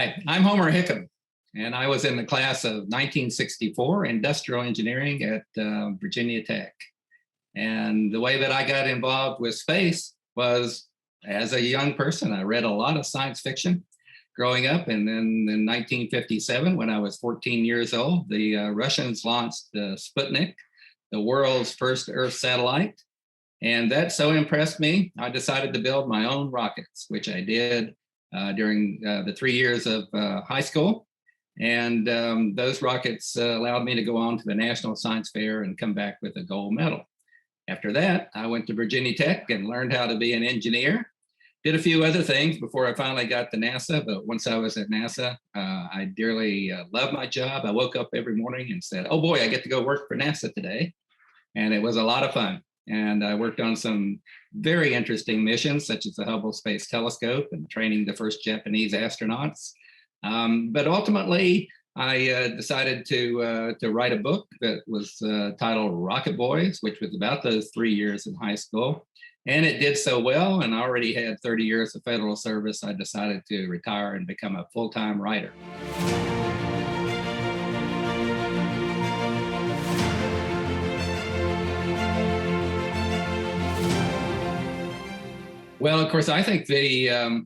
Hi, I'm Homer Hickam, and I was in the class of 1964 industrial engineering at Virginia Tech. And the way that I got involved with space was as a young person. I read a lot of science fiction growing up. And then in 1957, when I was 14 years old, the Russians launched Sputnik, the world's first Earth satellite. And that so impressed me, I decided to build my own rockets, which I did during the 3 years of high school. And those rockets allowed me to go on to the National Science Fair and come back with a gold medal. After that, I went to Virginia Tech and learned how to be an engineer. Did a few other things before I finally got to NASA. But once I was at NASA, I dearly loved my job. I woke up every morning and said, oh boy, I get to go work for NASA today. And it was a lot of fun. And I worked on some very interesting missions, such as the Hubble Space Telescope and training the first Japanese astronauts. But ultimately, I decided to write a book that was titled Rocket Boys, which was about those 3 years in high school. And it did so well, and I already had 30 years of federal service. I decided to retire and become a full-time writer. Well, of course, I think the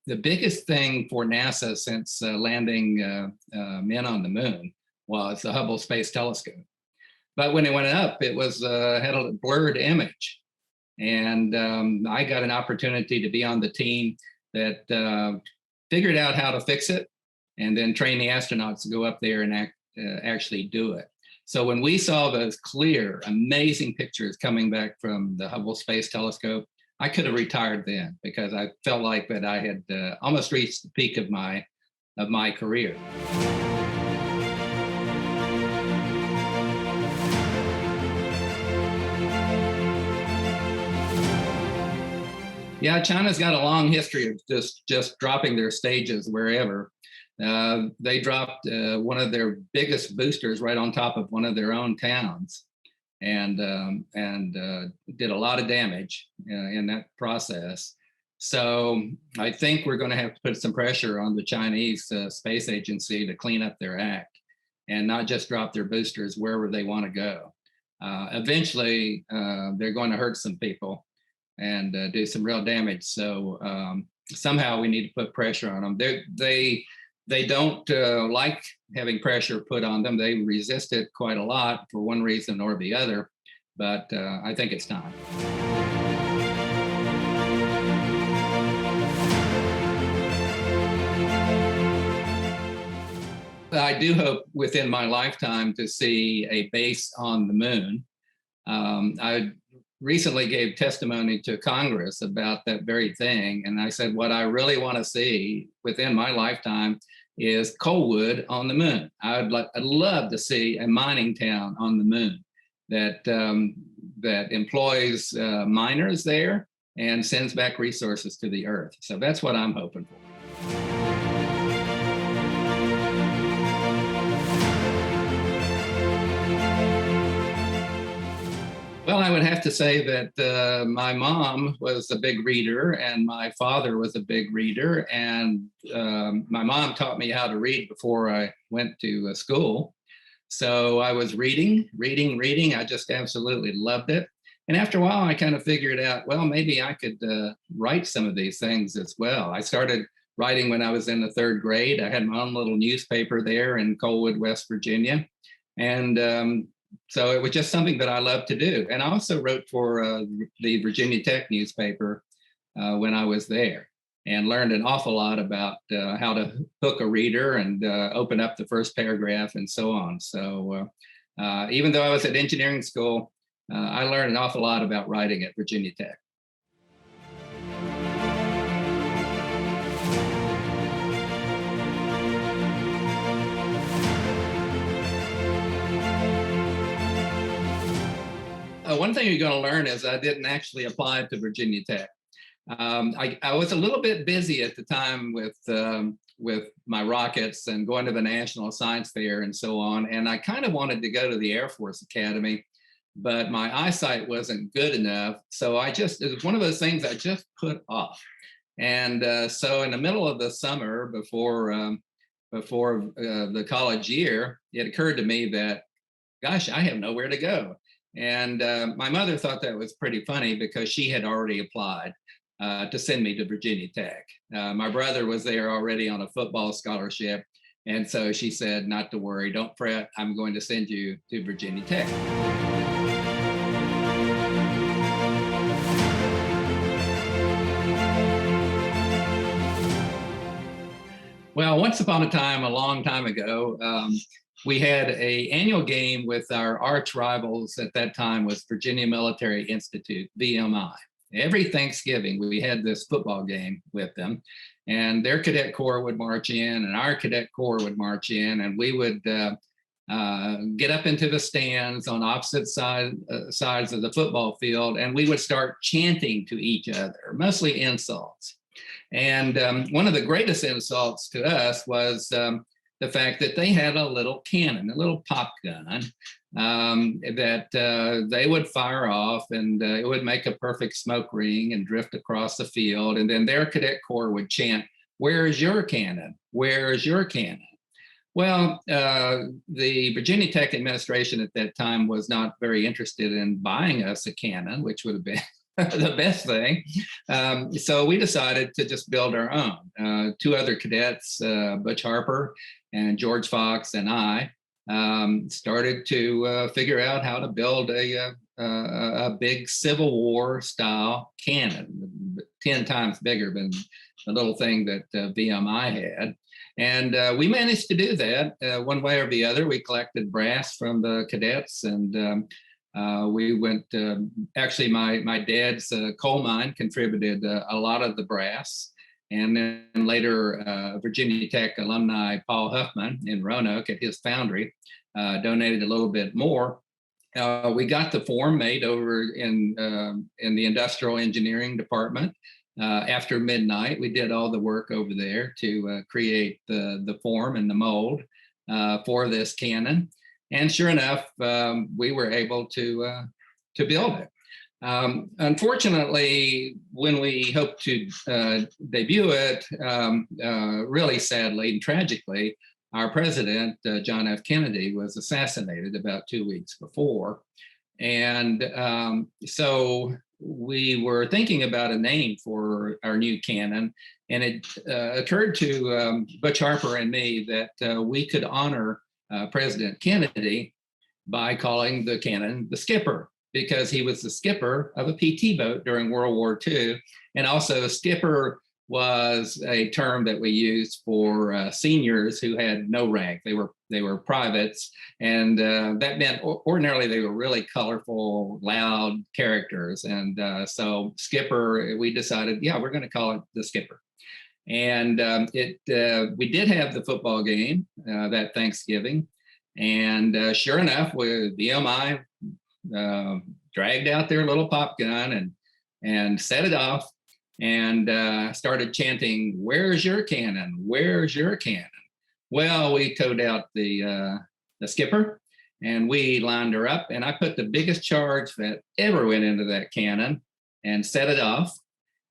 biggest thing for NASA since landing men on the moon was the Hubble Space Telescope. But when it went up, it was had a blurred image, and I got an opportunity to be on the team that figured out how to fix it, and then train the astronauts to go up there and actually do it. So when we saw those clear, amazing pictures coming back from the Hubble Space Telescope, I could have retired then because I felt like that I had almost reached the peak of my career. Yeah, China's got a long history of just dropping their stages wherever. They dropped one of their biggest boosters right on top of one of their own towns, and did a lot of damage in that process. So I think we're going to have to put some pressure on the Chinese space agency to clean up their act and not just drop their boosters wherever they want to go. Eventually, they're going to hurt some people and do some real damage. So somehow we need to put pressure on them. They don't like having pressure put on them. They resist it quite a lot for one reason or the other, but I think it's time. I do hope within my lifetime to see a base on the moon. I recently gave testimony to Congress about that very thing. And I said, what I really want to see within my lifetime is Coalwood on the moon. I'd love to see a mining town on the moon that employs miners there and sends back resources to the Earth. So that's what I'm hoping for. Well, I would have to say that my mom was a big reader and my father was a big reader. And my mom taught me how to read before I went to school. So I was reading. I just absolutely loved it. And after a while, I kind of figured out, well, maybe I could write some of these things as well. I started writing when I was in the third grade. I had my own little newspaper there in Coalwood, West Virginia. And so it was just something that I loved to do. And I also wrote for the Virginia Tech newspaper when I was there and learned an awful lot about how to hook a reader and open up the first paragraph and so on. So even though I was at engineering school, I learned an awful lot about writing at Virginia Tech. One thing you're going to learn is I didn't actually apply to Virginia Tech. I was a little bit busy at the time with my rockets and going to the National Science Fair and so on. And I kind of wanted to go to the Air Force Academy, but my eyesight wasn't good enough. So it was one of those things I just put off. And so in the middle of the summer before the college year, it occurred to me that, gosh, I have nowhere to go. And my mother thought that was pretty funny because she had already applied to send me to Virginia Tech. My brother was there already on a football scholarship. And so she said, not to worry, don't fret, I'm going to send you to Virginia Tech. Well, once upon a time, a long time ago, we had an annual game with our arch rivals at that time was Virginia Military Institute, VMI. Every Thanksgiving, we had this football game with them, and their cadet corps would march in, and our cadet corps would march in, and we would get up into the stands on opposite sides of the football field, and we would start chanting to each other, mostly insults. And one of the greatest insults to us was the fact that they had a little cannon, a little pop gun that they would fire off, and it would make a perfect smoke ring and drift across the field. And then their cadet corps would chant, "Where's your cannon? Where's your cannon?" Well, the Virginia Tech administration at that time was not very interested in buying us a cannon, which would have been the best thing. So we decided to just build our own. Two other cadets, Butch Harper and George Fox and I, started to figure out how to build a big Civil War style cannon, 10 times bigger than the little thing that VMI had. And we managed to do that one way or the other. We collected brass from the cadets, and we went, actually, my dad's coal mine contributed a lot of the brass. And then later, Virginia Tech alumni Paul Huffman in Roanoke at his foundry donated a little bit more. We got the form made over in the industrial engineering department. After midnight, we did all the work over there to create the form and the mold for this cannon. And sure enough, we were able to build it. Unfortunately, when we hoped to debut it, really sadly and tragically, our president, John F. Kennedy, was assassinated about 2 weeks before. And so we were thinking about a name for our new cannon, and it occurred to Butch Harper and me that we could honor President Kennedy by calling the cannon the Skipper, because he was the skipper of a PT boat during World War II. And also, skipper was a term that we used for seniors who had no rank. They were privates, and that meant ordinarily they were really colorful, loud characters. And so skipper, we decided, yeah, we're going to call it the Skipper. And we did have the football game that Thanksgiving, and sure enough, VMI dragged out their little pop gun and set it off, and started chanting, "Where's your cannon? Where's your cannon?" Well, we towed out the Skipper, and we lined her up, and I put the biggest charge that ever went into that cannon and set it off.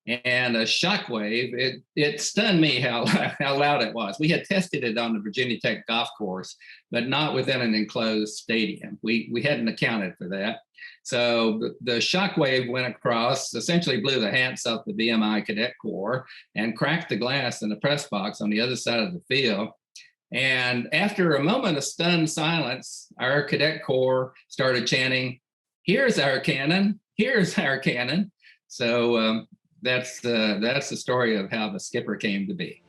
And a shockwave, it stunned me how loud it was. We had tested it on the Virginia Tech golf course, but not within an enclosed stadium. We hadn't accounted for that. So the shockwave went across, essentially blew the hats off the VMI Cadet Corps and cracked the glass in the press box on the other side of the field. And after a moment of stunned silence, our Cadet Corps started chanting, "Here's our cannon, here's our cannon." So that's the story of how the Skipper came to be.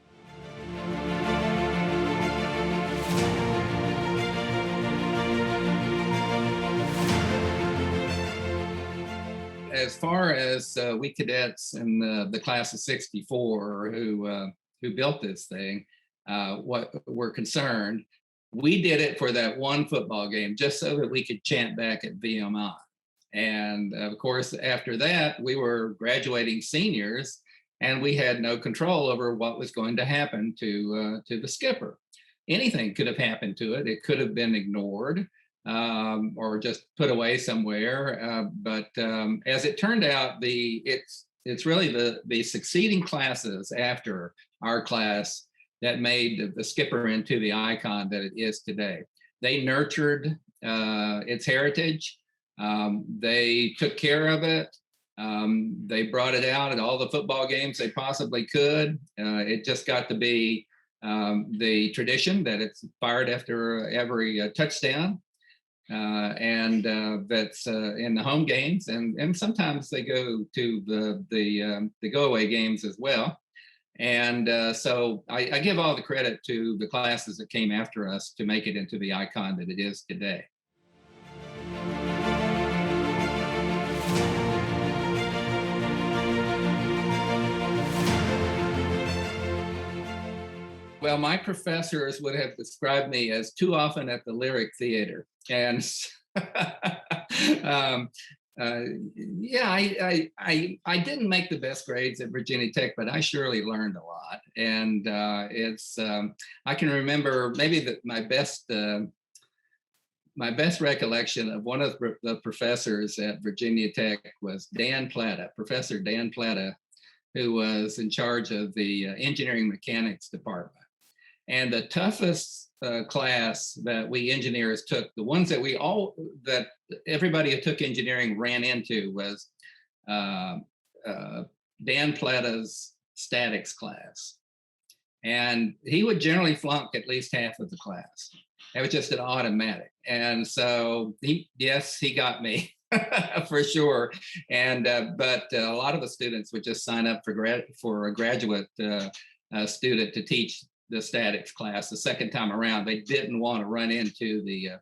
As far as we cadets in the class of '64 who built this thing, what were concerned, we did it for that one football game just so that we could chant back at VMI. And of course, after that, we were graduating seniors, and we had no control over what was going to happen to the Skipper. Anything could have happened to it. It could have been ignored or just put away somewhere. But as it turned out, it's really the succeeding classes after our class that made the skipper into the icon that it is today. They nurtured its heritage. They took care of it. They brought it out at all the football games they possibly could. It just got to be the tradition that it's fired after every touchdown. And that's in the home games, and sometimes they go to the go away games as well. And so I give all the credit to the classes that came after us to make it into the icon that it is today. Well, my professors would have described me as too often at the Lyric Theater. And yeah, I didn't make the best grades at Virginia Tech, but I surely learned a lot. And I can remember maybe my best recollection of one of the professors at Virginia Tech was Dan Plata, Professor Dan Plata, who was in charge of the engineering mechanics department. And the toughest class that we engineers took, the ones that everybody who took engineering ran into, was Dan Plata's statics class. And he would generally flunk at least half of the class. It was just an automatic. And so he got me for sure. And but a lot of the students would just sign up for a graduate student to teach the statics class the second time around. They didn't want to run into the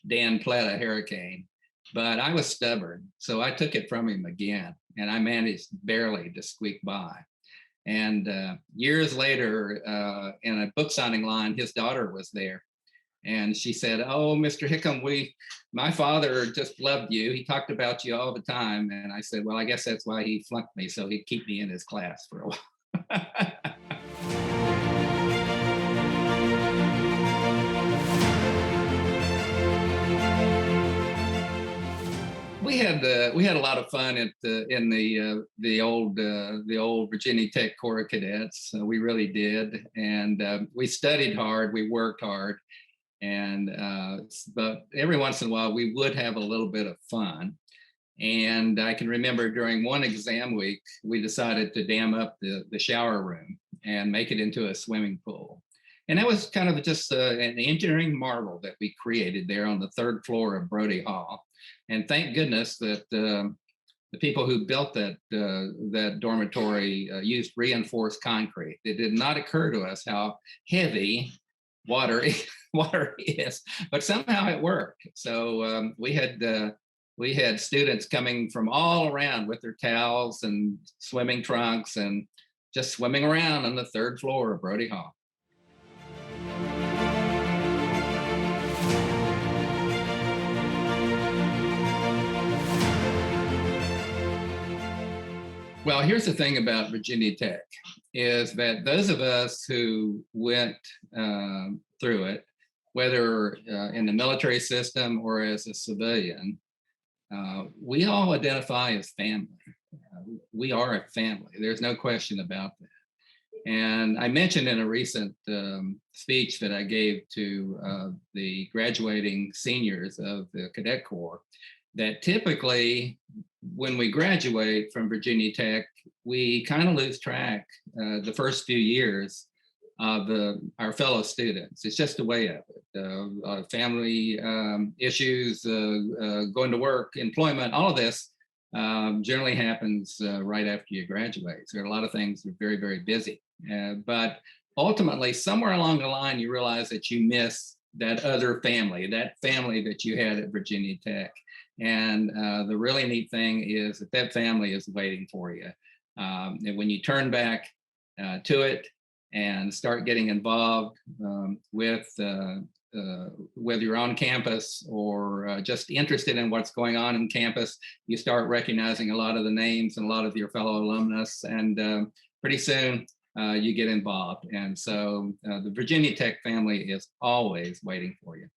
Dan Plata hurricane, but I was stubborn, so I took it from him again, and I managed barely to squeak by. And years later, in a book signing line, his daughter was there, and she said, "Oh, Mr. Hickam, my father just loved you. He talked about you all the time." And I said, "Well, I guess that's why he flunked me, so he'd keep me in his class for a while." We had a lot of fun in the old Virginia Tech Corps of Cadets. We really did, and we studied hard. We worked hard, and but every once in a while we would have a little bit of fun. And I can remember during one exam week we decided to dam up the shower room and make it into a swimming pool. And that was kind of just an engineering marvel that we created there on the third floor of Brody Hall. And thank goodness that the people who built that dormitory used reinforced concrete. It did not occur to us how heavy water is, but somehow it worked. So we had students coming from all around with their towels and swimming trunks and just swimming around on the third floor of Brody Hall. Well, here's the thing about Virginia Tech, is that those of us who went through it, whether in the military system or as a civilian, we all identify as family. We are a family. There's no question about that. And I mentioned in a recent speech that I gave to the graduating seniors of the Cadet Corps that typically when we graduate from Virginia Tech, we kind of lose track the first few years of our fellow students. It's just a way of it. Family issues, going to work, employment, all of this generally happens right after you graduate. So there are a lot of things that are very, very busy. But ultimately, somewhere along the line, you realize that you miss that other family, that family that you had at Virginia Tech. And the really neat thing is that family is waiting for you. And when you turn back to it and start getting involved with whether you're on campus or just interested in what's going on in campus, you start recognizing a lot of the names and a lot of your fellow alumnus, and pretty soon you get involved. And so the Virginia Tech family is always waiting for you.